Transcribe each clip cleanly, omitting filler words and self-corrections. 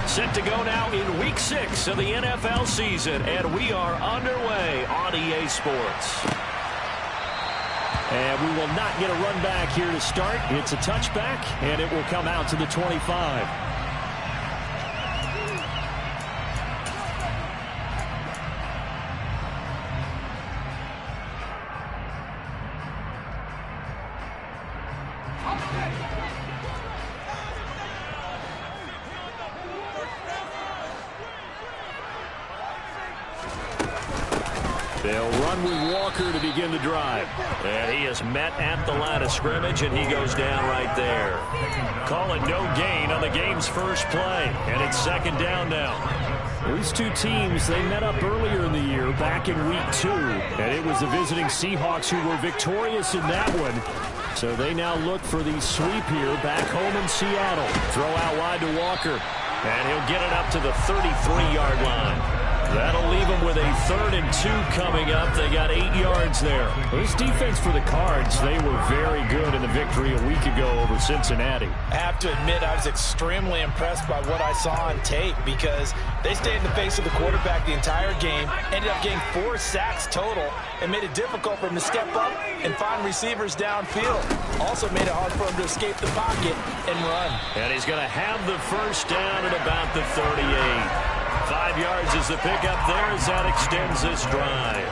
Set to go now in Week 6 of the NFL season, and we are underway on EA Sports. And we will not get a run back here to start. It's a touchback, and it will come out to the 25. They'll run with Walker to begin the drive. And he is met at the line of scrimmage, and he goes down right there. Call it no gain on the game's first play, and it's second down now. These two teams, they met up earlier in the year, back in Week 2, and it was the visiting Seahawks who were victorious in that one. So they now look for the sweep here back home in Seattle. Throw out wide to Walker, and he'll get it up to the 33-yard line. That'll leave them with a 3rd and 2 coming up. They got 8 yards there. This defense for the Cards, they were very good in the victory a week ago over Cincinnati. I have to admit, I was extremely impressed by what I saw on tape because they stayed in the face of the quarterback the entire game, ended up getting 4 sacks total, and made it difficult for him to step up and find receivers downfield. Also made it hard for him to escape the pocket and run. And he's going to have the first down at about the 38. 5 yards is the pickup there as that extends this drive.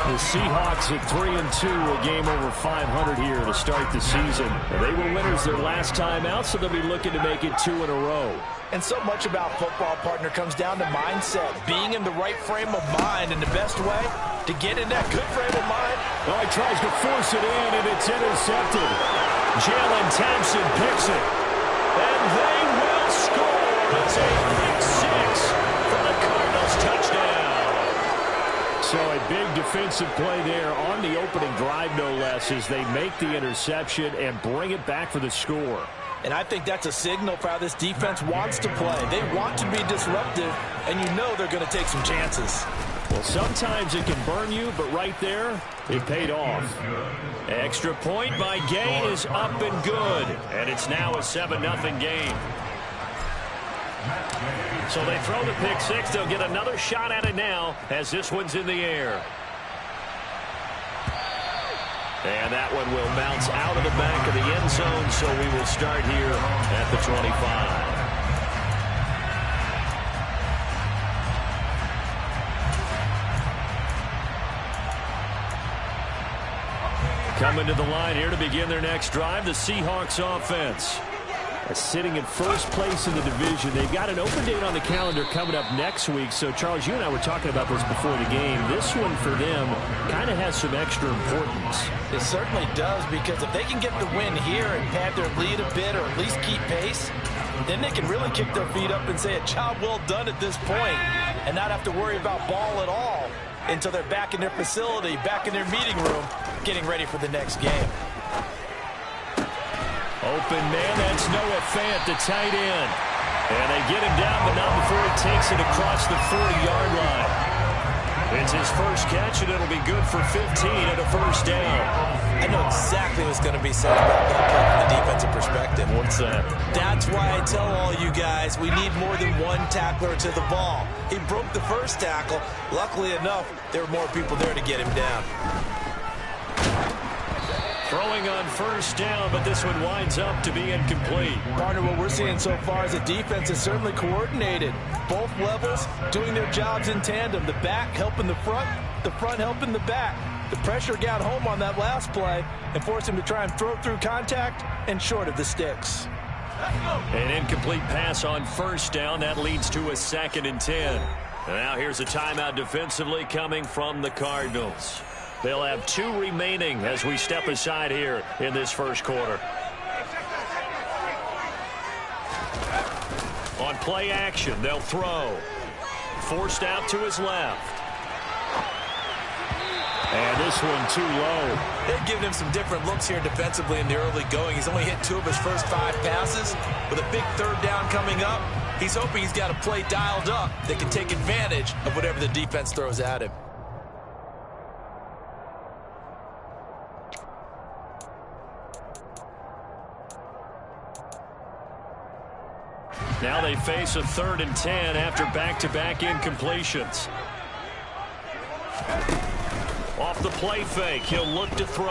The Seahawks at 3-2, a game over 500 here to start the season. They were winners their last time out, so they'll be looking to make it 2 in a row. And so much about football, partner, comes down to mindset. Being in the right frame of mind, and the best way to get in that good frame of mind. Oh, he tries to force it in, and it's intercepted. Jalen Thompson picks it. And they will score. It's a big 6 for the Cardinals touchdown. So a big defensive play there on the opening drive, no less, as they make the interception and bring it back for the score. And I think that's a signal for how this defense wants to play. They want to be disruptive, and you know they're going to take some chances. Well, sometimes it can burn you, but right there, it paid off. Extra point by Gay is up and good, and it's now a 7-0 game. So they throw the pick 6. They'll get another shot at it now as this one's in the air. And that one will bounce out of the back of the end zone, so we will start here at the 25. Coming to the line here to begin their next drive, the Seahawks offense. Sitting in first place in the division. They've got an open date on the calendar coming up next week. So, Charles, you and I were talking about this before the game. This one for them kind of has some extra importance. It certainly does, because if they can get the win here and pad their lead a bit, or at least keep pace, then they can really kick their feet up and say a job well done at this point and not have to worry about ball at all until they're back in their facility, back in their meeting room, getting ready for the next game. Open man, that's Noah Fant, the tight end. And they get him down, but not before he takes it across the 40-yard line. It's his first catch, and it'll be good for 15 and a first down. I know exactly what's going to be said about that play from the defensive perspective. What's that? That's why I tell all you guys we need more than one tackler to the ball. He broke the first tackle. Luckily enough, there were more people there to get him down. Throwing on first down, but this one winds up to be incomplete. Partner, what we're seeing so far is the defense is certainly coordinated. Both levels doing their jobs in tandem. The back helping the front helping the back. The pressure got home on that last play and forced him to try and throw through contact and short of the sticks. An incomplete pass on first down. That leads to a 2nd and 10. Now here's a timeout defensively coming from the Cardinals. They'll have 2 remaining as we step aside here in this first quarter. On play action, they'll throw. Forced out to his left. And this one too low. They've given him some different looks here defensively in the early going. He's only hit 2 of his first 5 passes. With a big 3rd down coming up, he's hoping he's got a play dialed up that can take advantage of whatever the defense throws at him. Now they face a 3rd and 10 after back-to-back incompletions. Off the play fake, he'll look to throw.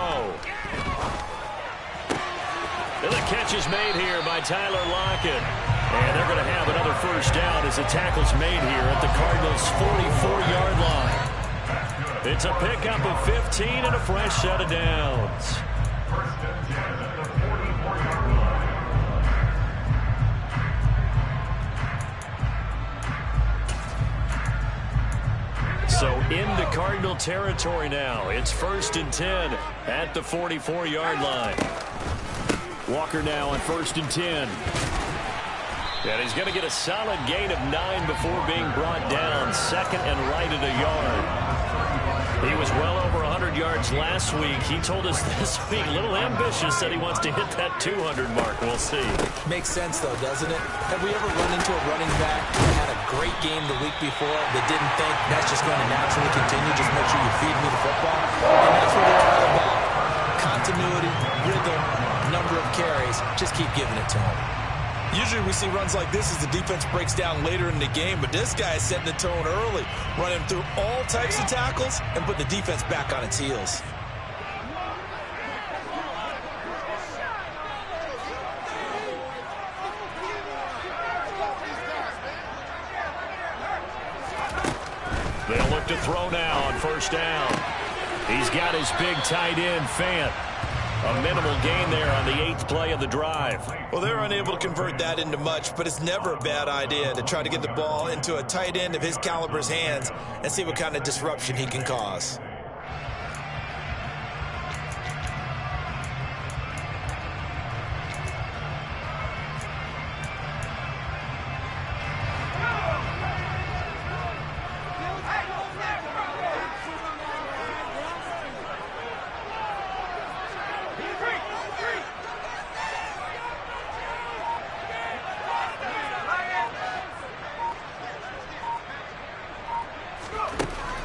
And the catch is made here by Tyler Lockett. And they're going to have another first down as the tackle's made here at the Cardinals' 44-yard line. It's a pickup of 15 and a fresh set of downs. So into Cardinal territory now. It's 1st and 10 at the 44-yard line. Walker now on 1st and 10. And he's going to get a solid gain of 9 before being brought down. 2nd and right at a yard. He was well over 100 yards last week. He told us this week, a little ambitious, said he wants to hit that 200 mark. We'll see. Makes sense, though, doesn't it? Have we ever run into a running back who had a great game the week before that didn't think that's just going to naturally continue? Just make sure you feed me the football. And that's what they're all about. Continuity, rhythm, number of carries. Just keep giving it to him. Usually we see runs like this as the defense breaks down later in the game, but this guy is setting the tone early, running through all types of tackles and put the defense back on its heels. They'll look to throw now on 1st down. He's got his big tight end, Fant. A minimal gain there on the 8th play of the drive. Well, they're unable to convert that into much, but it's never a bad idea to try to get the ball into a tight end of his caliber's hands and see what kind of disruption he can cause.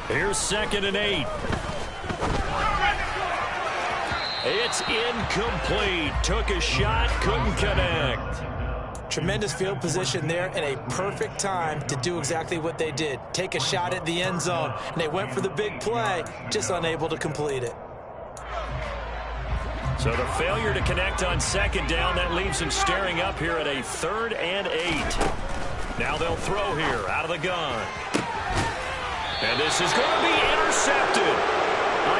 Here's 2nd and 8. It's incomplete. Took a shot, couldn't connect. Tremendous field position there and a perfect time to do exactly what they did. Take a shot at the end zone. And they went for the big play, just unable to complete it. So the failure to connect on 2nd down, that leaves him staring up here at a 3rd and 8. Now they'll throw here out of the gun. And this is going to be intercepted.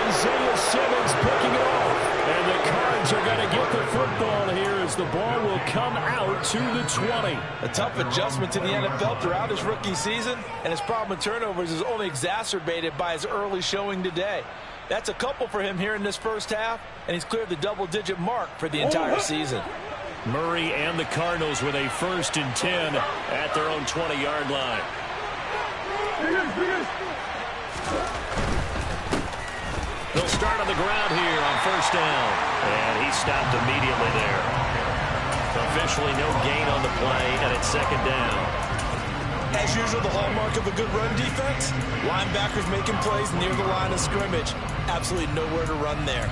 Isaiah Simmons picking it off. And the Cards are going to get the football here as the ball will come out to the 20. A tough adjustment to the NFL throughout his rookie season, and his problem with turnovers is only exacerbated by his early showing today. That's a couple for him here in this first half, and he's cleared the double-digit mark for the entire season. Murray and the Cardinals with a 1st and 10 at their own 20-yard line. They'll start on the ground here on 1st down. And he stopped immediately there. Officially no gain on the play, and it's 2nd down. As usual, the hallmark of a good run defense, linebackers making plays near the line of scrimmage. Absolutely nowhere to run there.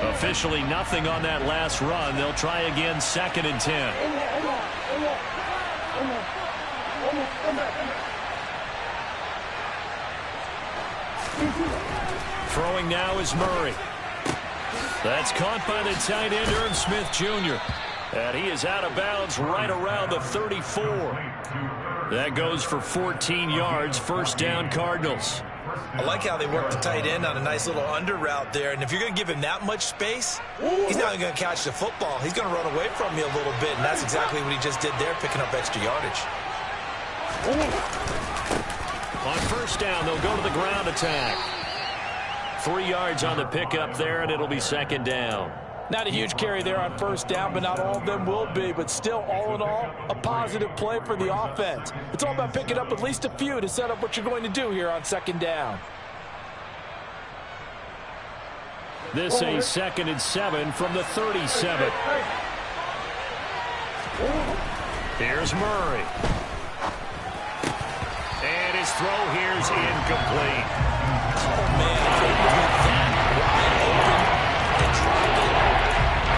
Officially nothing on that last run. They'll try again, 2nd and 10. Throwing now is Murray. That's caught by the tight end, Irv Smith Jr. And he is out of bounds right around the 34. That goes for 14 yards. 1st down, Cardinals. I like how they work the tight end on a nice little under route there. And if you're going to give him that much space, he's not going to catch the football. He's going to run away from you a little bit, and that's exactly what he just did there, picking up extra yardage. On 1st down, they'll go to the ground attack. 3 yards on the pickup there, and it'll be 2nd down. Not a huge carry there on 1st down, but not all of them will be. But still, all in all, a positive play for the offense. It's all about picking up at least a few to set up what you're going to do here on 2nd down. This a 2nd and 7 from the 37. Here's Murray. And his throw here's incomplete. Oh, man, if they blew that wide open and dropped it.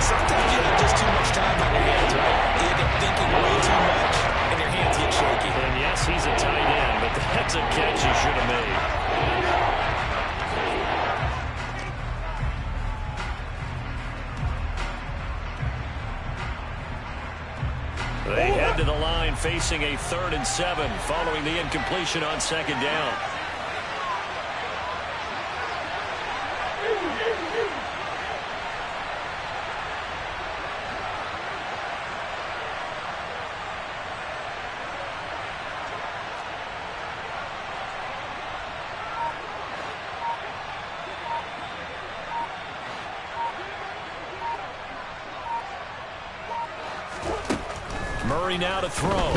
Sometimes you have just too much time on your hands, right? You end up thinking way too much, and your hands get shaky. And yes, he's a tight end, but that's a catch he should have made. They head to the line facing a 3rd and 7 following the incompletion on 2nd down. Murray now to throw.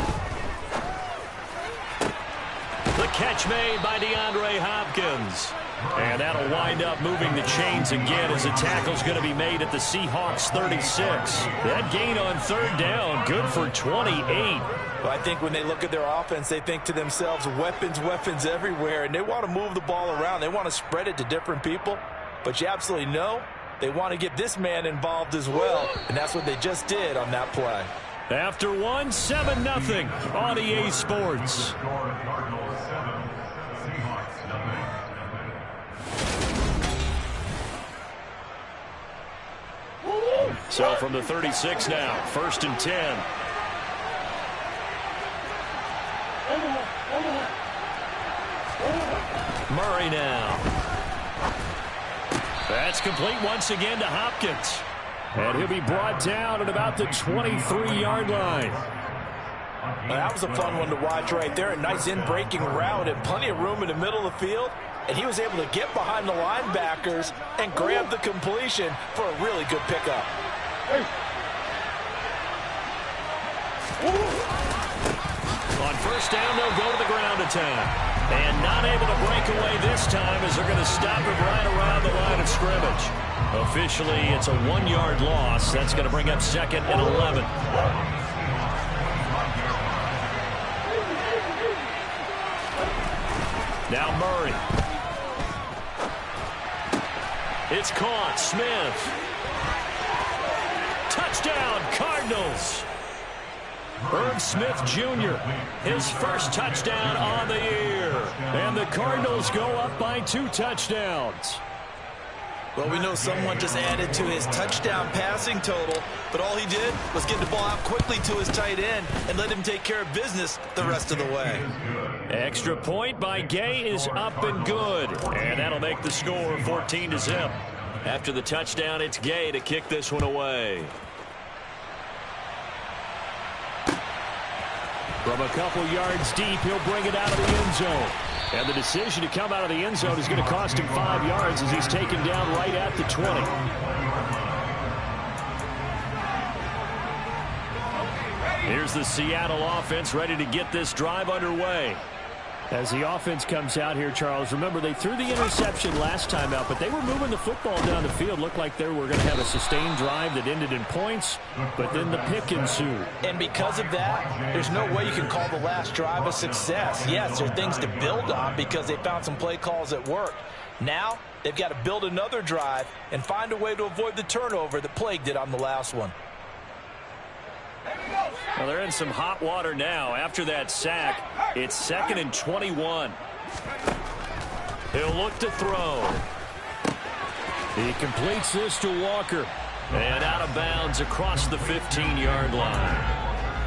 The catch made by DeAndre Hopkins. And that'll wind up moving the chains again as a tackle's going to be made at the Seahawks 36. That gain on 3rd down, good for 28. Well, I think when they look at their offense, they think to themselves, weapons, weapons everywhere, and they want to move the ball around. They want to spread it to different people. But you absolutely know they want to get this man involved as well, and that's what they just did on that play. After 7-0 on EA Sports. So from the 36 now, 1st and 10. Murray now. That's complete once again to Hopkins. And he'll be brought down at about the 23-yard line. Well, that was a fun one to watch right there. A nice in-breaking route and plenty of room in the middle of the field. And he was able to get behind the linebackers and grab the completion for a really good pickup. On 1st down, they'll go to the ground attack. And not able to break away this time as they're going to stop it right around the line of scrimmage. Officially, it's a 1-yard loss. That's going to bring up 2nd and 11. Now Murray. It's caught. Smith. Touchdown, Cardinals. Irv Smith Jr., his first touchdown on the year. And the Cardinals go up by 2 touchdowns. Well, we know someone just added to his touchdown passing total, but all he did was get the ball out quickly to his tight end and let him take care of business the rest of the way. Extra point by Gay is up and good. And that'll make the score 14-0. After the touchdown, it's Gay to kick this one away. From a couple yards deep, he'll bring it out of the end zone. And the decision to come out of the end zone is going to cost him 5 yards as he's taken down right at the 20. Here's the Seattle offense ready to get this drive underway. As the offense comes out here, Charles, remember they threw the interception last time out, but they were moving the football down the field. Looked like they were going to have a sustained drive that ended in points, but then the pick ensued. And because of that, there's no way you can call the last drive a success. Yes, there are things to build on because they found some play calls that worked. Now, they've got to build another drive and find a way to avoid the turnover that plagued it on the last one. Well, they're in some hot water now. After that sack, it's 2nd and 21. He'll look to throw. He completes this to Walker. And out of bounds across the 15-yard line.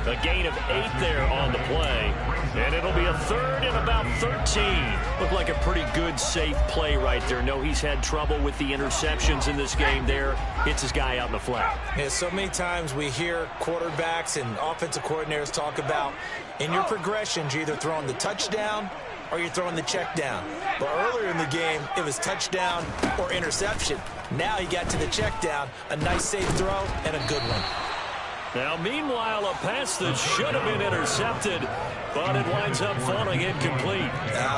A gain of 8 there on the play. And it'll be a 3rd and about 13. Looked like a pretty good, safe play right there. No, he's had trouble with the interceptions in this game there. Hits his guy out in the flat. Yeah, so many times we hear quarterbacks and offensive coordinators talk about in your progressions, you're either throwing the touchdown or you're throwing the check down. But earlier in the game, it was touchdown or interception. Now he got to the check down, a nice safe throw and a good one. Now, meanwhile, a pass that should have been intercepted, but it winds up falling incomplete.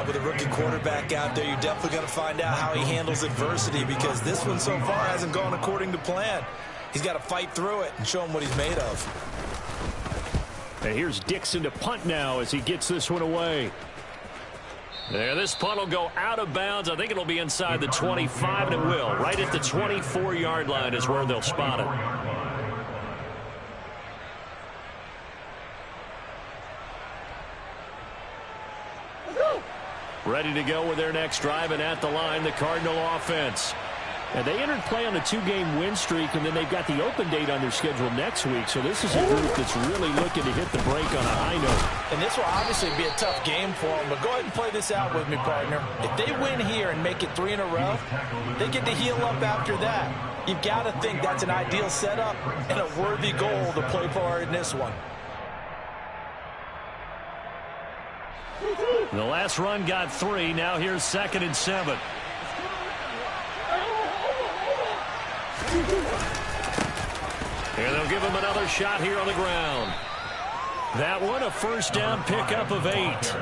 With a rookie quarterback out there, you're definitely going to find out how he handles adversity because this one so far hasn't gone according to plan. He's got to fight through it and show him what he's made of. And here's Dixon to punt now as he gets this one away. There, this punt will go out of bounds. I think it'll be inside the 25, and it will. Right at the 24-yard line is where they'll spot it. Ready to go with their next drive, and at the line, the Cardinal offense. And they entered play on a 2-game win streak, and then they've got the open date on their schedule next week. So this is a group that's really looking to hit the break on a high note. And this will obviously be a tough game for them, but go ahead and play this out with me, partner. If they win here and make it 3 in a row, they get to heal up after that. You've got to think that's an ideal setup and a worthy goal to play for in this one. The last run got 3. Now here's 2nd and 7. And they'll give him another shot here on the ground. That one, a first down pickup of 8.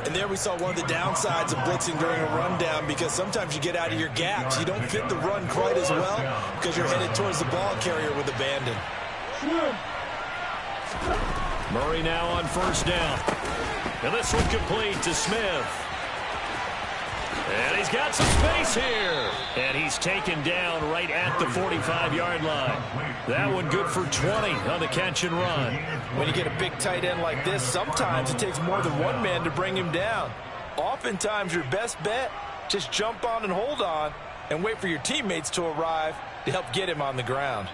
And there we saw one of the downsides of blitzing during a rundown, because sometimes you get out of your gaps. You don't fit the run quite as well because you're headed towards the ball carrier with abandon. Murray now on first down. And this one complete to Smith. And he's got some space here. And he's taken down right at the 45-yard line. That one good for 20 on the catch and run. When you get a big tight end like this, sometimes it takes more than one man to bring him down. Oftentimes your best bet, just jump on and hold on and wait for your teammates to arrive to help get him on the ground.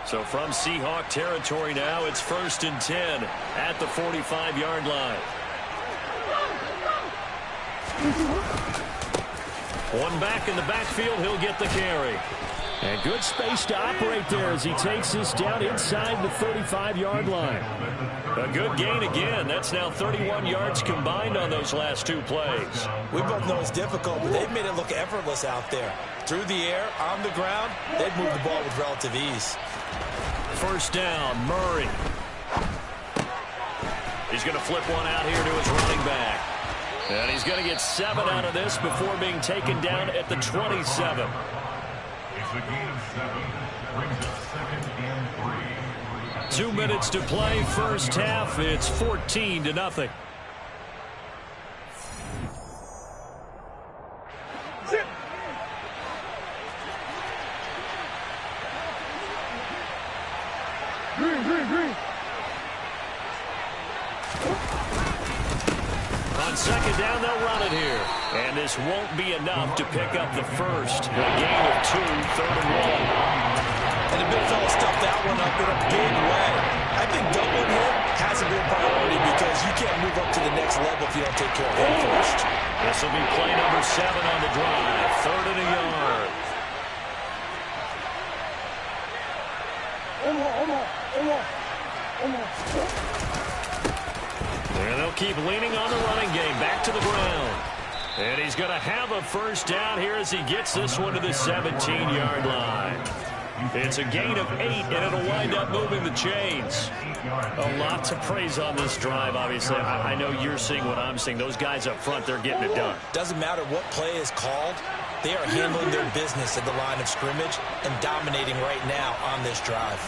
So from Seahawk territory now, it's 1st and 10 at the 45-yard line. One back in the backfield, he'll get the carry. And good space to operate there as he takes this down inside the 35-yard line. A good gain again. That's now 31 yards combined on those last 2 plays. We both know it's difficult, but they've made it look effortless out there. Through the air, on the ground, they've moved the ball with relative ease. First down, Murray. He's going to flip one out here to his running back. And he's going to get 7 out of this before being taken down at the 27. It's a gain of 7. Brings it 2nd and 3. 2 minutes to play, first half. It's 14-0. On second down, they'll run it here. And this won't be enough to pick up the first. A gain of 2, 3rd and 1. And the big fella stuffed that one up in a big way. I think doubling him has to be a priority, because you can't move up to the next level if you don't take care of him first. This will be play number 7 on the drive. 3rd and a yard. And they'll keep leaning on the running game. Back to the ground. And he's going to have a first down here as he gets this one to the 17-yard line. It's a gain of 8, and it'll wind up moving the chains. A lot to praise on this drive, obviously. I know you're seeing what I'm seeing. Those guys up front, they're getting it done. Doesn't matter what play is called. They are handling their business at the line of scrimmage and dominating right now on this drive.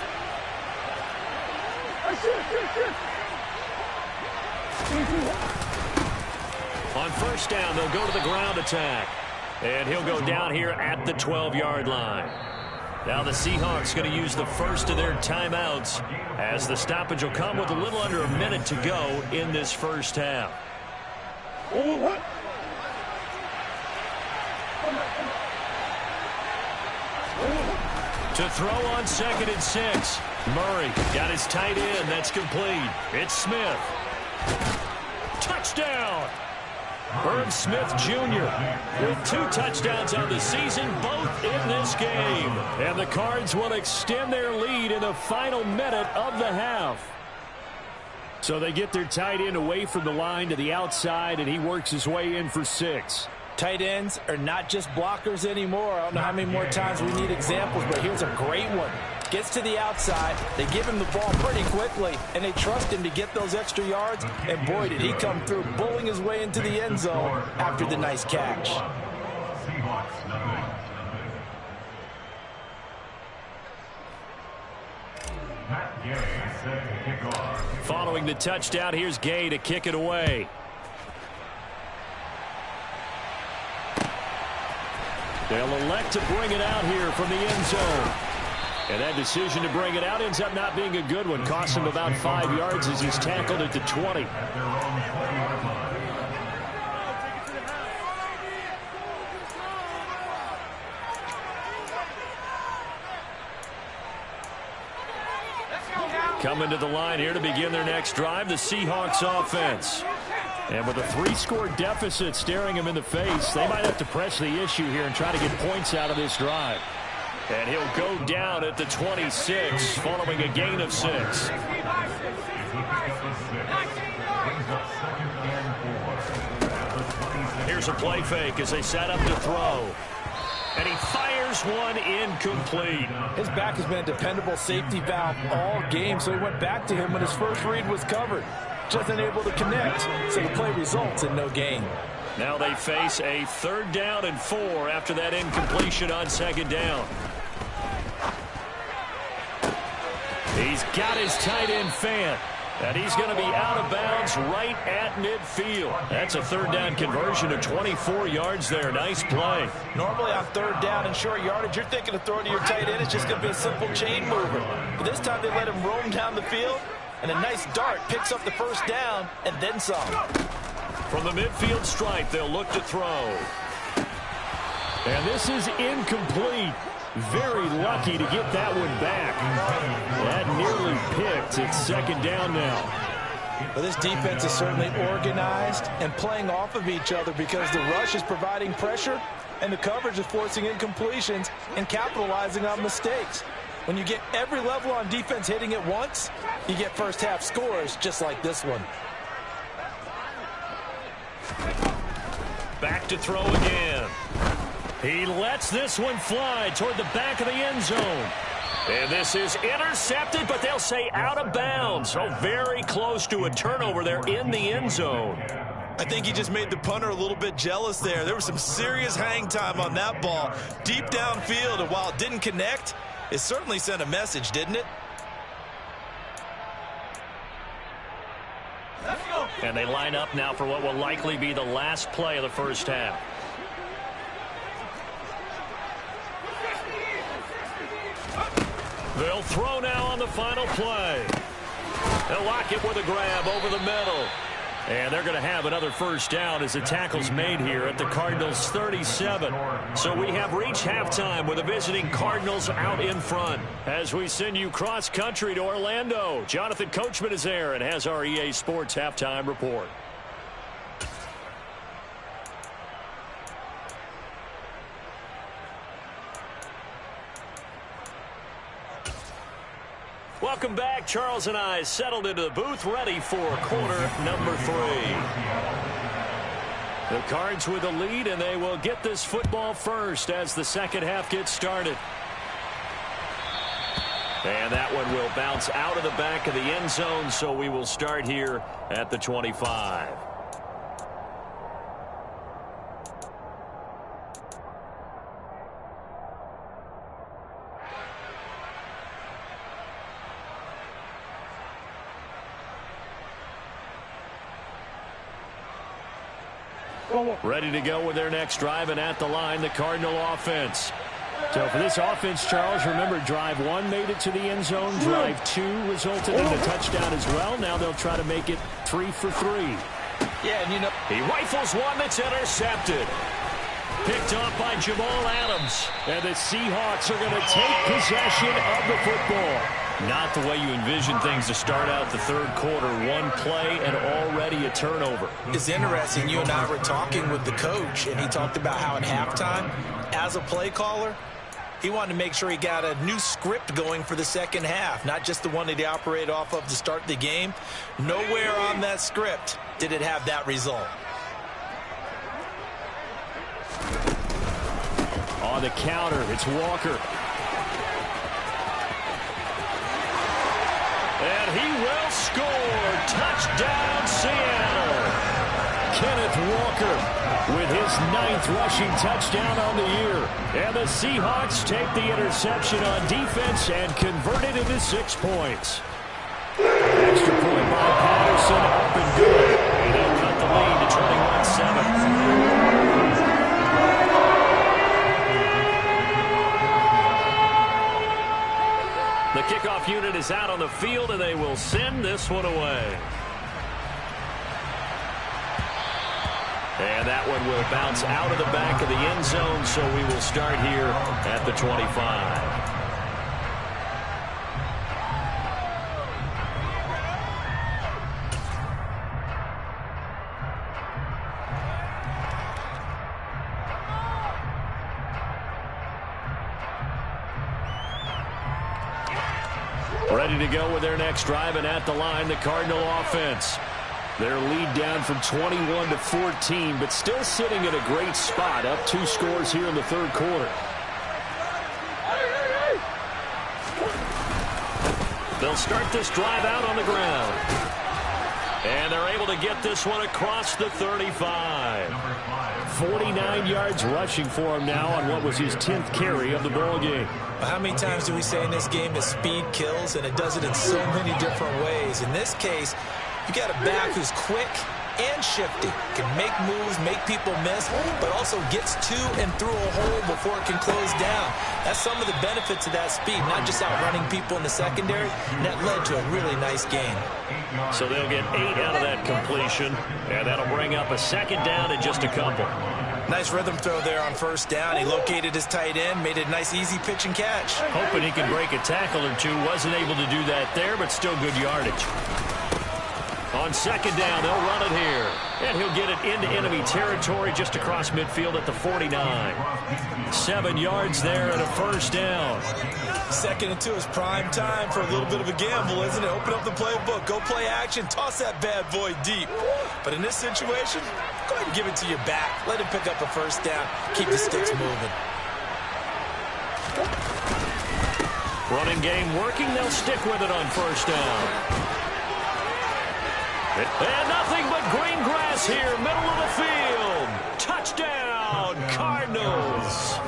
On first down, they'll go to the ground attack. And he'll go down here at the 12-yard line. Now the Seahawks going to use the first of their timeouts, as the stoppage will come with a little under a minute to go in this first half. To throw on 2nd and 6. Murray got his tight end. That's complete. It's Smith. Touchdown! Herb Smith Jr. with 2 touchdowns on the season, both in this game. And the Cards will extend their lead in the final minute of the half. So they get their tight end away from the line to the outside, and he works his way in for 6. Tight ends are not just blockers anymore. I don't know how many more times we need examples, but here's a great one. Gets to the outside, they give him the ball pretty quickly, and they trust him to get those extra yards, and boy, did he come through, bulling his way into the end zone after the nice catch. Matt Gay. set to kick off. Following the touchdown, here's Gay to kick it away. They'll elect to bring it out here from the end zone. And that decision to bring it out ends up not being a good one. Costs him about 5 yards as he's tackled at the 20. At their own 20-yard line. Coming to the line here to begin their next drive, the Seahawks offense. And with a 3-score deficit staring him in the face, they might have to press the issue here and try to get points out of this drive. And he'll go down at the 26 following a gain of 6. Here's a play fake as they set up to throw. And he fires one incomplete. His back has been a dependable safety valve all game, so he went back to him when his first read was covered. Just unable to connect, so the play results in no gain. Now they face a 3rd down and 4 after that incompletion on 2nd down. He's got his tight end Fant. And he's going to be out of bounds right at midfield. That's a 3rd down conversion of 24 yards there. Nice play. Normally on 3rd down and short yardage, you're thinking of throwing to your tight end. It's just going to be a simple chain mover. But this time they let him roam down the field. And a nice dart picks up the 1st down and then some. From the midfield stripe, they'll look to throw. And this is incomplete. Very lucky to get that one back. That nearly picked. It's 2nd down now. Well, this defense is certainly organized and playing off of each other because the rush is providing pressure and the coverage is forcing incompletions and capitalizing on mistakes. When you get every level on defense hitting at once, you get first half scores just like this one. Back to throw again. He lets this one fly toward the back of the end zone. And this is intercepted, but they'll say out of bounds. So very close to a turnover there in the end zone. I think he just made the punter a little bit jealous there. There was some serious hang time on that ball deep downfield, and while it didn't connect, it certainly sent a message, didn't it? And they line up now for what will likely be the last play of the first half. They'll throw now on the final play. They'll lock it with a grab over the middle. And they're going to have another first down as the tackle's made here at the Cardinals' 37. So we have reached halftime with the visiting Cardinals out in front. As we send you cross-country to Orlando, Jonathan Coachman is there and has our EA Sports halftime report. Welcome back. Charles and I settled into the booth, ready for quarter number 3. The Cards with the lead, and they will get this football first as the second half gets started. And that one will bounce out of the back of the end zone, so we will start here at the 25. Ready to go with their next drive, and at the line, the Cardinal offense. So for this offense, Charles, remember, drive 1 made it to the end zone. Drive 2 resulted in a touchdown as well. Now they'll try to make it 3 for 3. Yeah, and you know, he rifles one that's intercepted. Picked off by Jamal Adams. And the Seahawks are going to take possession of the football. Not the way you envision things to start out the third quarter. One play and already a turnover. It's interesting. You and I were talking with the coach, and he talked about how at halftime, as a play caller, he wanted to make sure he got a new script going for the second half, not just the one that he operated off of to start the game. Nowhere on that script did it have that result. On the counter, it's Walker. And he will score. Touchdown, Seattle. Kenneth Walker with his 9th rushing touchdown on the year. And the Seahawks take the interception on defense and convert it into 6 points. Thompson up and good. And they'll cut the lead to 21-7. The kickoff unit is out on the field, and they will send this one away. And that one will bounce out of the back of the end zone, so we will start here at the 25. Ready to go with their next drive, and at the line, the Cardinal offense. Their lead down from 21 to 14, but still sitting in a great spot, up 2 scores here in the third quarter. They'll start this drive out on the ground. And they're able to get this one across the 35. 49 yards rushing for him now on what was his 10th carry of the ball game. How many times do we say in this game that speed kills, and it does it in so many different ways? In this case, you got a back who's quick and shifty, can make moves, make people miss, but also gets to and through a hole before it can close down. That's some of the benefits of that speed, not just outrunning people in the secondary, and that led to a really nice gain. So they'll get 8 out of that completion, and that'll bring up a second down in just a couple. Nice rhythm throw there on first down. He located his tight end, made it a nice easy pitch and catch. Hoping he could break a tackle or two. Wasn't able to do that there, but still good yardage. On second down, they'll run it here. And he'll get it into enemy territory just across midfield at the 49. 7 yards there and a first down. 2nd and 2 is prime time for a little bit of a gamble, isn't it? Open up the playbook, go play action, toss that bad boy deep. But in this situation, go ahead and give it to your back. Let him pick up a first down. Keep the sticks moving. Running game working. They'll stick with it on first down. And nothing but green grass here, middle of the field. Touchdown, Cardinals.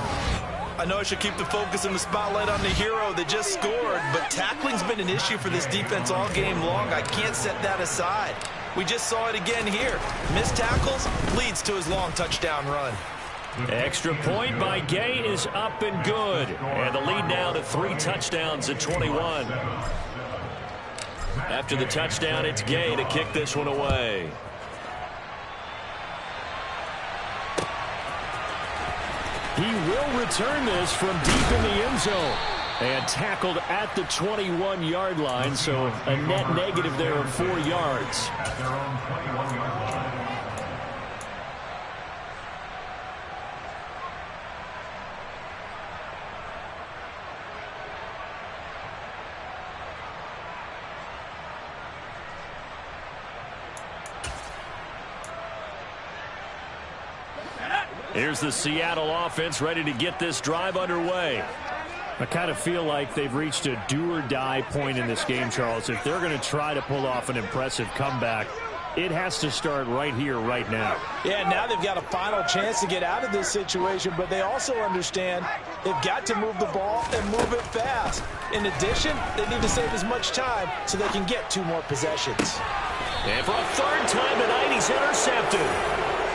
I know I should keep the focus and the spotlight on the hero that just scored, but tackling's been an issue for this defense all game long. I can't set that aside. We just saw it again here. Missed tackles leads to his long touchdown run. Extra point by Gay is up and good. And the lead now to 3 touchdowns at 21. After the touchdown, it's Gay to kick this one away. He will return this from deep in the end zone. And tackled at the 21-yard line, so a net negative there of 4 yards. At their own 21-yard line. Here's the Seattle offense ready to get this drive underway. I kind of feel like they've reached a do-or-die point in this game, Charles. If they're going to try to pull off an impressive comeback, it has to start right here, right now. Yeah, now they've got a final chance to get out of this situation, but they also understand they've got to move the ball and move it fast. In addition, they need to save as much time so they can get 2 more possessions. And for a 3rd time tonight, he's intercepted.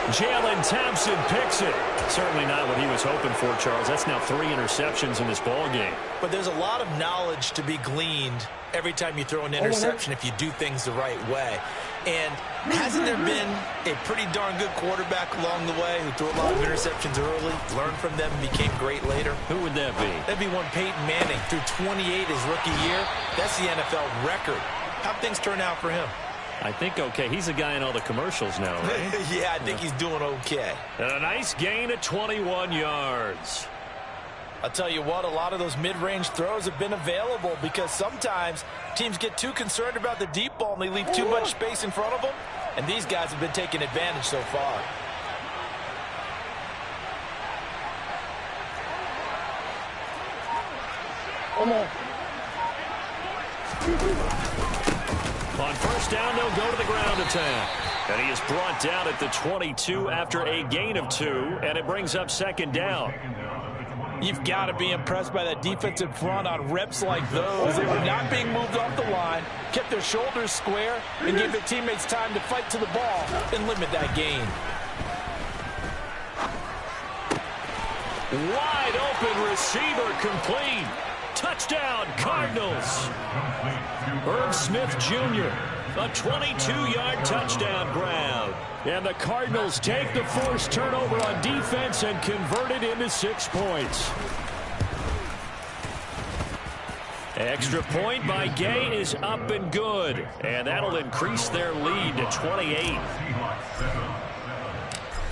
Jalen Thompson picks it. Certainly not what he was hoping for, Charles. That's now 3 interceptions in this ball game. But there's a lot of knowledge to be gleaned every time you throw an interception if you do things the right way. And hasn't there been a pretty darn good quarterback along the way who threw a lot of interceptions early, learned from them, and became great later? Who would that be? That'd be one Peyton Manning. Threw 28 his rookie year. That's the NFL record. How'd things turn out for him? I think okay. He's a guy in all the commercials now, right? Yeah, I think he's doing okay. And a nice gain at 21 yards. I'll tell you what, a lot of those mid-range throws have been available because sometimes teams get too concerned about the deep ball and they leave too much space in front of them, and these guys have been taking advantage so far. On first down, they'll go to the ground attack. And he is brought down at the 22 after a gain of 2, and it brings up second down. You've got to be impressed by that defensive front on reps like those. They were not being moved off the line, kept their shoulders square, and gave their teammates time to fight to the ball and limit that gain. Wide open receiver complete. Touchdown, Cardinals. Irv Smith Jr., a 22-yard touchdown grab. And the Cardinals take the forced turnover on defense and convert it into 6 points. Extra point by Gay is up and good. And that'll increase their lead to 28.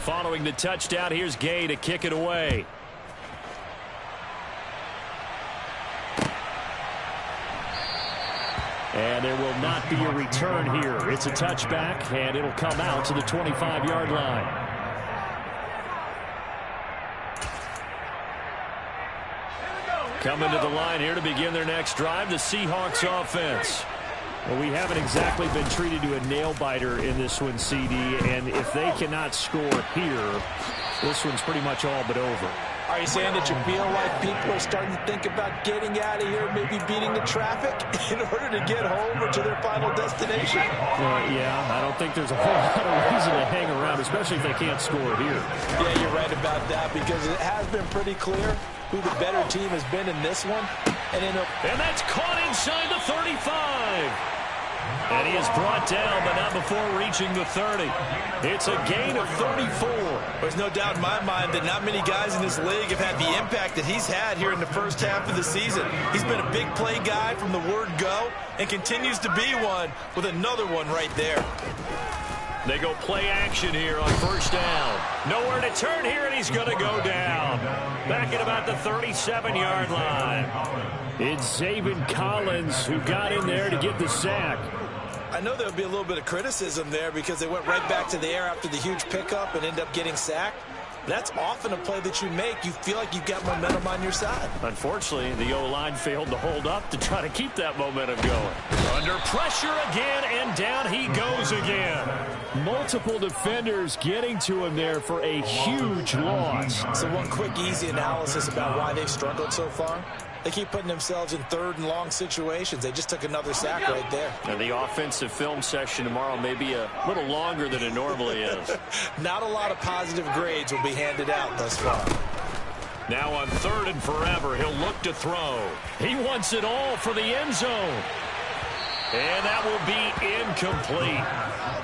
Following the touchdown, here's Gay to kick it away. And there will not be a return here. It's a touchback, and it'll come out to the 25-yard line. Coming to the line here to begin their next drive, the Seahawks offense. Well, we haven't exactly been treated to a nail-biter in this one, CD, and if they cannot score here, this one's pretty much all but over. Are you saying that you feel like people are starting to think about getting out of here, maybe beating the traffic in order to get home or to their final destination? Yeah, I don't think there's a whole lot of reason to hang around, especially if they can't score here. Yeah, you're right about that, because it has been pretty clear who the better team has been in this one. And that's caught inside the 35. And he is brought down, but not before reaching the 30. It's a gain of 34. There's no doubt in my mind that not many guys in this league have had the impact that he's had here in the first half of the season. He's been a big play guy from the word go and continues to be one with another one right there. They go play action here on first down. Nowhere to turn here, and he's going to go down. Back at about the 37-yard line. It's Zaven Collins who got in there to get the sack. I know there'll be a little bit of criticism there because they went right back to the air after the huge pickup and end up getting sacked. That's often a play that you make. You feel like you've got momentum on your side. Unfortunately, the O-line failed to hold up to try to keep that momentum going. Under pressure again, and down he goes again. Multiple defenders getting to him there for a huge loss. So one quick, easy analysis about why they've struggled so far. They keep putting themselves in third and long situations. They just took another sack right there. And the offensive film session tomorrow may be a little longer than it normally is. Not a lot of positive grades will be handed out thus far. Now on third and forever, he'll look to throw. He wants it all for the end zone. And that will be incomplete.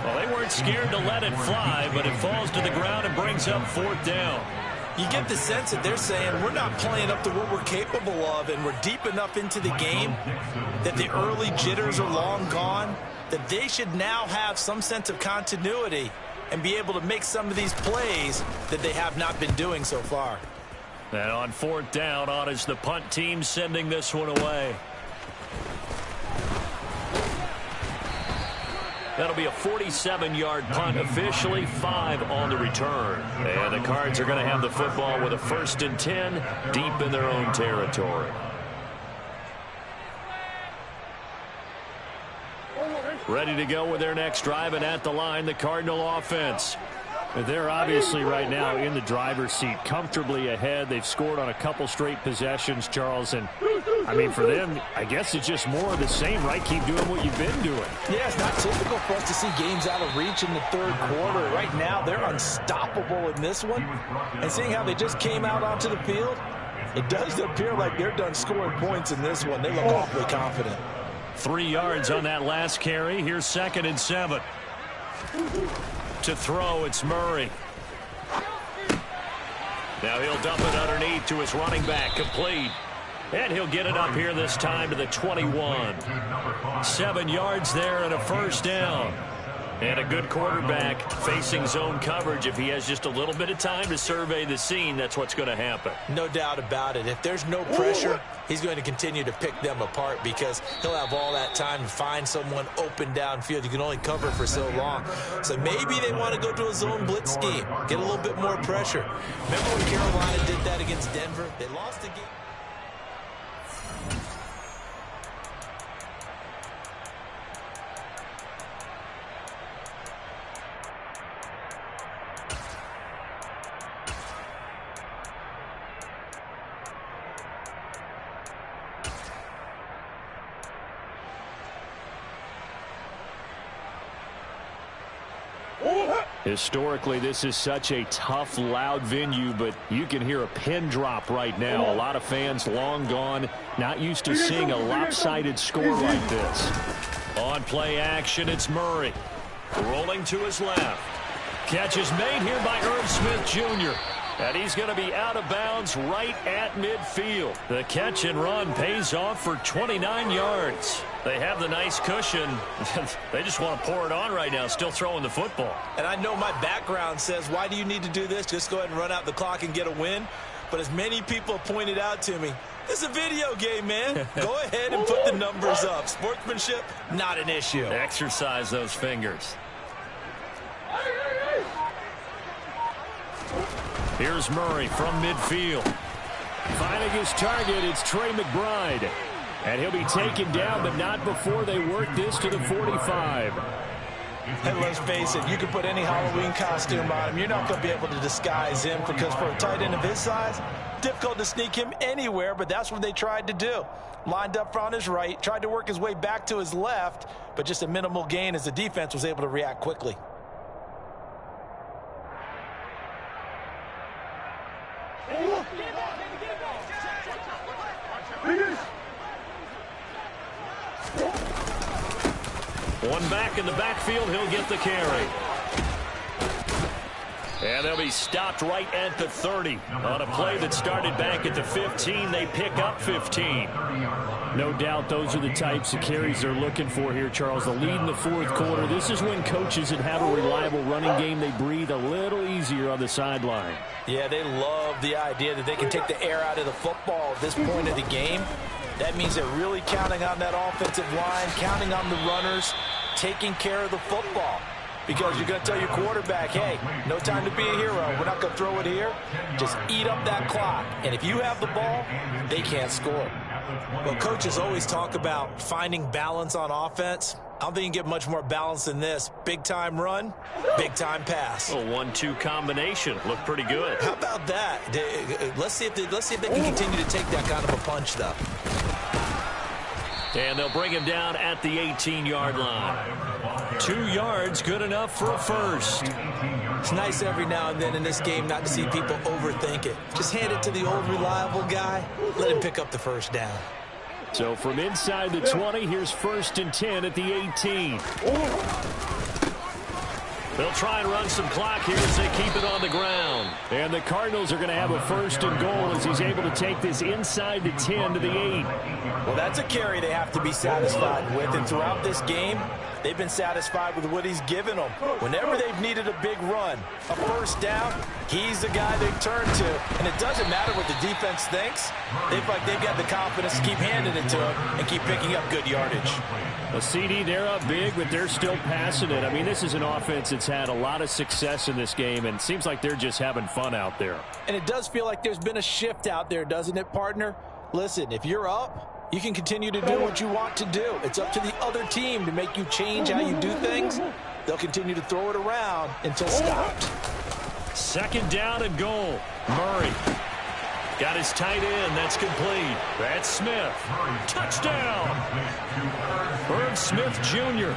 Well, they weren't scared to let it fly, but it falls to the ground and brings up fourth down. You get the sense that they're saying we're not playing up to what we're capable of, and we're deep enough into the game that the early jitters are long gone, that they should now have some sense of continuity and be able to make some of these plays that they have not been doing so far. And on fourth down, on is the punt team sending this one away. That'll be a 47-yard punt, officially 5 on the return. And the Cards are going to have the football with a 1st and 10 deep in their own territory. Ready to go with their next drive, and at the line, the Cardinal offense. They're obviously right now in the driver's seat, comfortably ahead. They've scored on a couple straight possessions, Charles. And, I mean, for them, I guess it's just more of the same, right? Keep doing what you've been doing. Yeah, it's not typical for us to see games out of reach in the third quarter. Right now, they're unstoppable in this one. And seeing how they just came out onto the field, it does appear like they're done scoring points in this one. They look awfully confident. 3 yards on that last carry. Here's 2nd and 7. To throw, it's Murray. Now he'll dump it underneath to his running back, complete. And he'll get it up here this time to the 21. 7 yards there and a 1st down. And a good quarterback facing zone coverage. If he has just a little bit of time to survey the scene, that's what's going to happen. No doubt about it. If there's no pressure, he's going to continue to pick them apart because he'll have all that time to find someone open downfield. You can only cover for so long. So maybe they want to go to a zone blitz scheme, get a little bit more pressure. Remember when Carolina did that against Denver? They lost the game. Historically, this is such a tough, loud venue, but you can hear a pin drop right now. A lot of fans long gone, not used to seeing a lopsided score like this. On play action, it's Murray. Rolling to his left. Catch is made here by Irv Smith Jr. And he's going to be out of bounds right at midfield. The catch and run pays off for 29 yards. They have the nice cushion. They just want to pour it on right now, still throwing the football. And I know my background says, why do you need to do this? Just go ahead and run out the clock and get a win. But as many people pointed out to me, this is a video game, man. Go ahead and put the numbers up. Sportsmanship, not an issue. Exercise those fingers. Here's Murray from midfield. Finding his target, it's Trey McBride. And he'll be taken down, but not before they work this to the 45. And let's face it, you can put any Halloween costume on him. You're not going to be able to disguise him because for a tight end of his size, difficult to sneak him anywhere, but that's what they tried to do. Lined up on his right, tried to work his way back to his left, but just a minimal gain as the defense was able to react quickly. One back in the backfield, he'll get the carry. And they'll be stopped right at the 30. On a play that started back at the 15, they pick up 15. No doubt those are the types of carries they're looking for here, Charles. The lead in the fourth quarter. This is when coaches that have a reliable running game, they breathe a little easier on the sideline. Yeah, they love the idea that they can take the air out of the football at this point of the game. That means they're really counting on that offensive line, counting on the runners, taking care of the football. Because you're going to tell your quarterback, hey, no time to be a hero. We're not going to throw it here. Just eat up that clock. And if you have the ball, they can't score. Well, coaches always talk about finding balance on offense. I don't think you can get much more balance than this. Big-time run, big-time pass. A 1-2 combination. Looked pretty good. How about that? Let's see if they can continue to take that kind of a punch, though. And they'll bring him down at the 18-yard line. 2 yards, good enough for a first. It's nice every now and then in this game not to see people overthink it. Just hand it to the old reliable guy. Let him pick up the first down. So from inside the 20, here's 1st and 10 at the 18. They'll try and run some clock here as they keep it on the ground. And the Cardinals are going to have a 1st and goal as he's able to take this inside the 10 to the 8. Well, that's a carry they have to be satisfied with. And throughout this game, they've been satisfied with what he's given them. Whenever they've needed a big run, a first down, he's the guy they turn to. And it doesn't matter what the defense thinks. They feel like they've got the confidence to keep handing it to him and keep picking up good yardage. A CD, they're up big, but they're still passing it. I mean, this is an offense that's had a lot of success in this game, and it seems like they're just having fun out there. And it does feel like there's been a shift out there, doesn't it, partner? Listen, if you're up, you can continue to do what you want to do. It's up to the other team to make you change how you do things. They'll continue to throw it around until stopped. 2nd down and goal. Murray got his tight end. That's complete. That's Smith. Touchdown. Irv Smith Jr.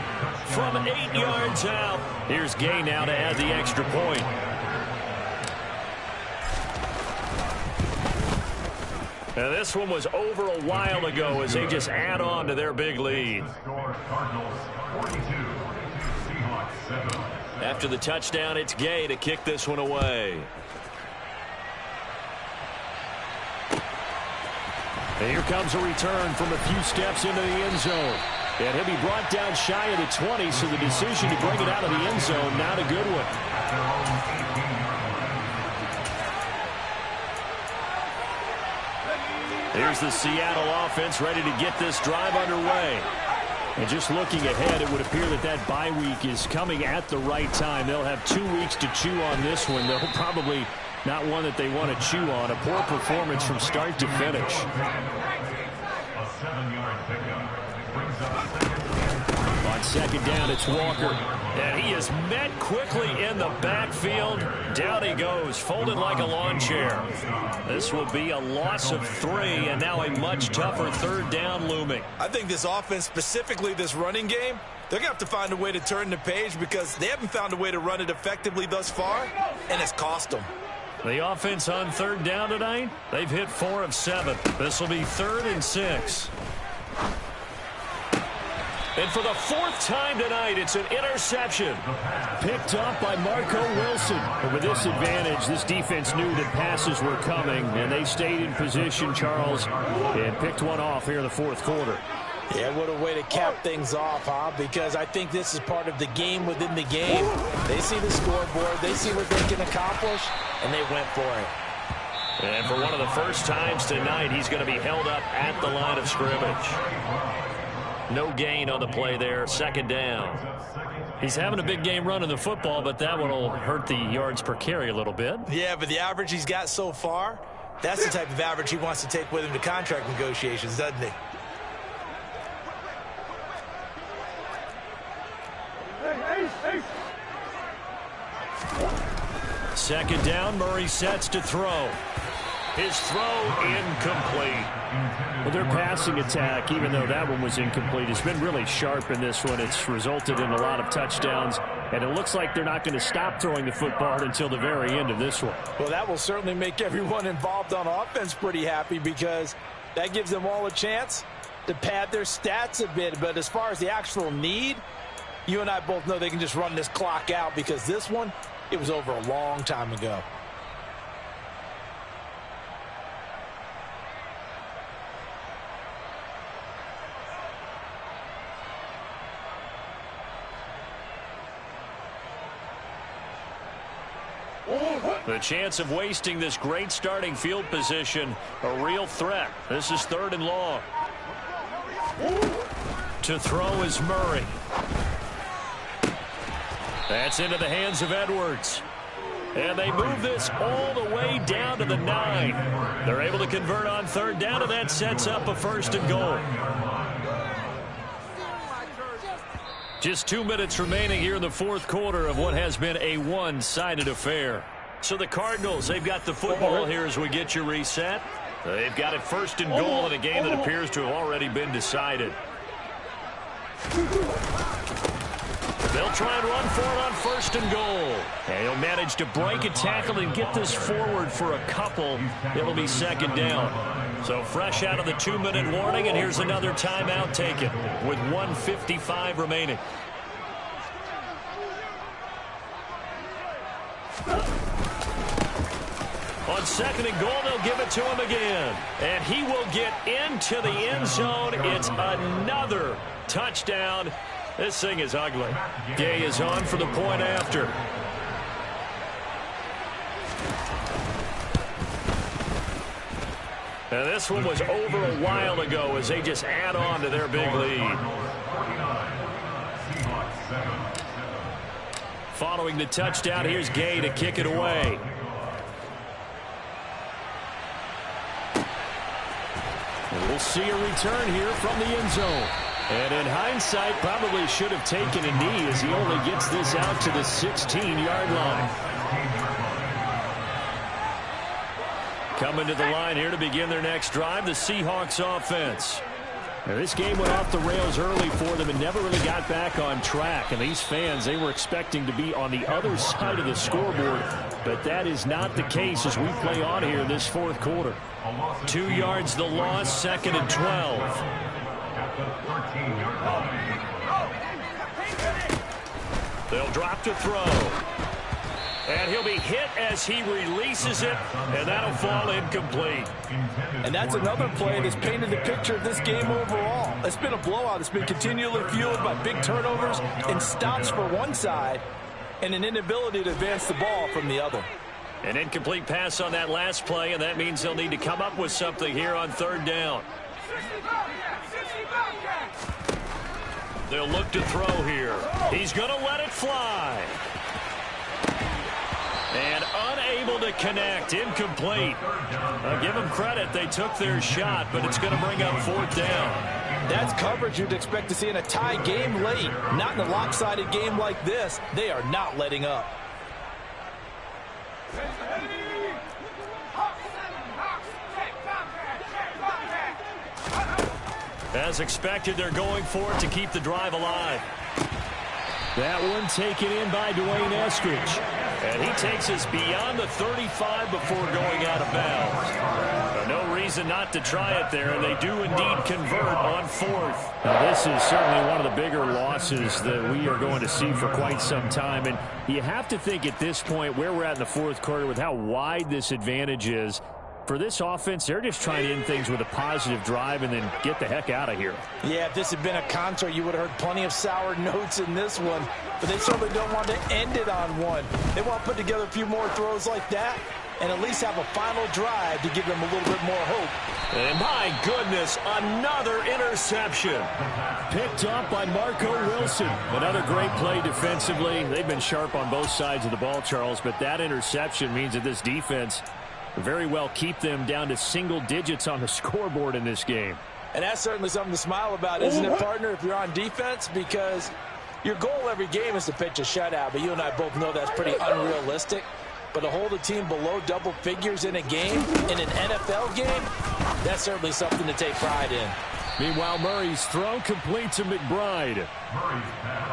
from 8 yards out. Here's Gay now to add the extra point. Now this one was over a while ago as they just add on to their big lead. After the touchdown, it's Gay to kick this one away. And here comes a return from a few steps into the end zone. And he'll be brought down shy of the 20, so the decision to bring it out of the end zone, not a good one. Here's the Seattle offense ready to get this drive underway. And just looking ahead, it would appear that that bye week is coming at the right time. They'll have 2 weeks to chew on this one. They'll probably not one that they want to chew on. A poor performance from start to finish. A 7-yard pickup brings up 2nd. On 2nd down, it's Walker. And he is met quickly in the backfield. Down he goes, folded like a lawn chair. This will be a loss of 3, and now a much tougher 3rd down looming. I think this offense, specifically this running game, They're going to have to find a way to turn the page because they haven't found a way to run it effectively thus far, and it's cost them. The offense on third down tonight, they've hit 4 of 7. This will be 3rd and 6. And for the 4th time tonight, it's an interception. Picked up by Marco Wilson. But with this advantage, this defense knew that passes were coming, and they stayed in position, Charles, and picked one off here in the 4th quarter. Yeah, what a way to cap things off, huh? Because I think this is part of the game within the game. They see the scoreboard, they see what they can accomplish, and they went for it. And for one of the first times tonight, he's going to be held up at the line of scrimmage. No gain on the play there, 2nd down. He's having a big game running the football, but that one will hurt the yards per carry a little bit. Yeah, but the average he's got so far, that's the type of average he wants to take with him to contract negotiations, doesn't he? Second down, Murray sets to throw. His throw incomplete. Well, their passing attack, even though that one was incomplete, has been really sharp in this one. It's resulted in a lot of touchdowns, and it looks like they're not going to stop throwing the football until the very end of this one. Well, that will certainly make everyone involved on offense pretty happy because that gives them all a chance to pad their stats a bit. But as far as the actual need, you and I both know they can just run this clock out because this one, it was over a long time ago. The chance of wasting this great starting field position, a real threat. This is 3rd and long. To throw is Murray. That's into the hands of Edwards. And they move this all the way down to the 9. They're able to convert on 3rd down, and that sets up a 1st and goal. Just 2 minutes remaining here in the 4th quarter of what has been a one-sided affair. So the Cardinals, they've got the football here as we get you reset. They've got it 1st and goal in a game that appears to have already been decided. They'll try and run for it on 1st and goal. And he'll manage to break a tackle and get this forward for a couple. It'll be 2nd down. So fresh out of the 2-minute warning, and here's another timeout taken with 1:55 remaining. On 2nd and goal, they'll give it to him again. And he will get into the end zone. It's another touchdown. This thing is ugly. Gay is on for the point after. And this one was over a while ago as they just add on to their big lead. Following the touchdown, here's Gay to kick it away. And we'll see a return here from the end zone. And in hindsight, probably should have taken a knee as he only gets this out to the 16-yard line. Coming to the line here to begin their next drive, the Seahawks offense. Now, this game went off the rails early for them and never really got back on track. And these fans, they were expecting to be on the other side of the scoreboard. But that is not the case as we play on here in this 4th quarter. 2 yards the loss, 2nd and 12. They'll drop to throw. And he'll be hit as he releases it, and that'll fall incomplete. And that's another play that's painted the picture of this game overall. It's been a blowout. It's been continually fueled by big turnovers and stops for one side and an inability to advance the ball from the other. An incomplete pass on that last play, and that means they'll need to come up with something here on 3rd down. They'll look to throw here. He's going to let it fly. And unable to connect. Incomplete. I'll give them credit. They took their shot, but it's going to bring up 4th down. That's coverage you'd expect to see in a tie game late. Not in a lopsided game like this. They are not letting up. As expected, they're going for it to keep the drive alive. That one taken in by Dwayne Eskridge. And he takes us beyond the 35 before going out of bounds. No reason not to try it there, and they do indeed convert on fourth. Now, this is certainly one of the bigger losses that we are going to see for quite some time. And you have to think at this point where we're at in the fourth quarter with how wide this advantage is. For this offense, they're just trying to end things with a positive drive and then get the heck out of here. Yeah, if this had been a concert, you would have heard plenty of sour notes in this one. But they certainly don't want to end it on one. They want to put together a few more throws like that and at least have a final drive to give them a little bit more hope. And my goodness, another interception. Picked up by Marco Wilson. Another great play defensively. They've been sharp on both sides of the ball, Charles, but that interception means that this defense very well keep them down to single digits on the scoreboard in this game. And that's certainly something to smile about, isn't it, partner, if you're on defense? Because your goal every game is to pitch a shutout, but you and I both know that's pretty unrealistic. But to hold a team below double figures in a game, in an NFL game, that's certainly something to take pride in. Meanwhile, Murray's throw complete to McBride.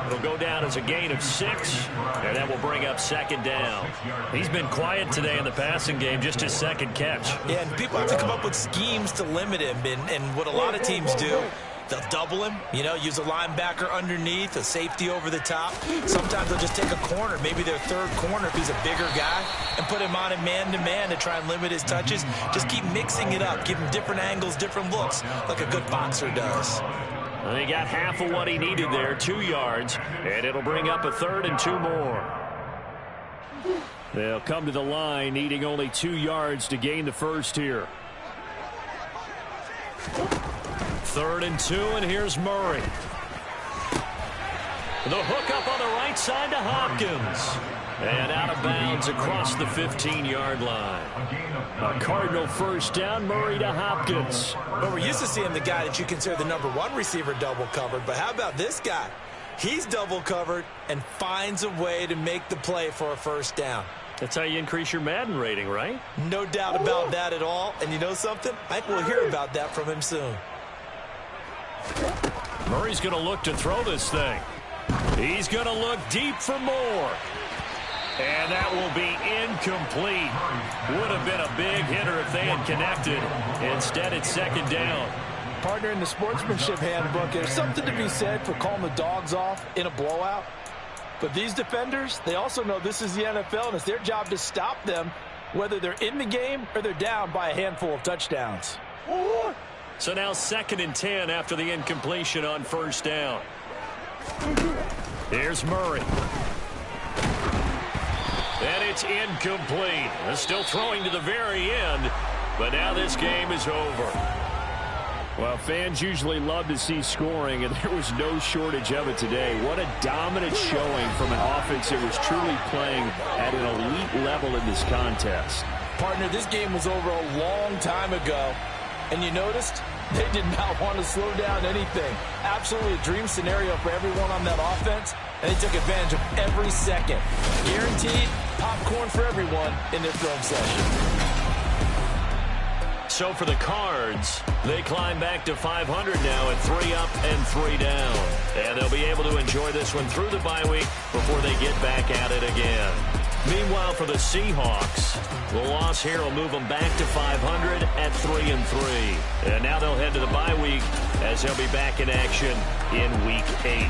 It'll go down as a gain of 6, and that will bring up second down. He's been quiet today in the passing game, just his second catch. Yeah, and people have to come up with schemes to limit him, and what a lot of teams do, they'll double him, use a linebacker underneath, a safety over the top. Sometimes they'll just take a corner, maybe their third corner if he's a bigger guy, and put him on a man-to-man to try and limit his touches. Just keep mixing it up, give him different angles, different looks, like a good boxer does. Well, he got half of what he needed there, 2 yards, and it'll bring up a 3rd and 2 more. They'll come to the line, needing only 2 yards to gain the first here. 3rd and 2, and here's Murray. The hook up on the right side to Hopkins. And out of bounds across the 15-yard line. A Cardinal first down, Murray to Hopkins. Well, we're used to seeing the guy that you consider the #1 receiver double covered, but how about this guy? He's double covered and finds a way to make the play for a first down. That's how you increase your Madden rating, right? No doubt about that at all. And you know something? I think we'll hear about that from him soon. Murray's going to look to throw this thing. He's going to look deep for more. And that will be incomplete. Would have been a big hitter if they had connected. Instead, it's second down. Partner, in the sportsmanship handbook, there's something to be said for calling the dogs off in a blowout. But these defenders, they also know this is the NFL, and it's their job to stop them, whether they're in the game or they're down by a handful of touchdowns. So now 2nd and 10 after the incompletion on first down. Here's Murray. And it's incomplete. They're still throwing to the very end, but now this game is over. Well, fans usually love to see scoring, and there was no shortage of it today. What a dominant showing from an offense that was truly playing at an elite level in this contest. Partner, this game was over a long time ago, and you noticed they did not want to slow down anything. Absolutely a dream scenario for everyone on that offense, and they took advantage of every second. Guaranteed popcorn for everyone in their film session. So for the Cards, they climb back to 500 now at 3 up and 3 down. And they'll be able to enjoy this one through the bye week before they get back at it again. Meanwhile, for the Seahawks, the loss here will move them back to 500 at 3 and 3. And now they'll head to the bye week as they'll be back in action in Week 8.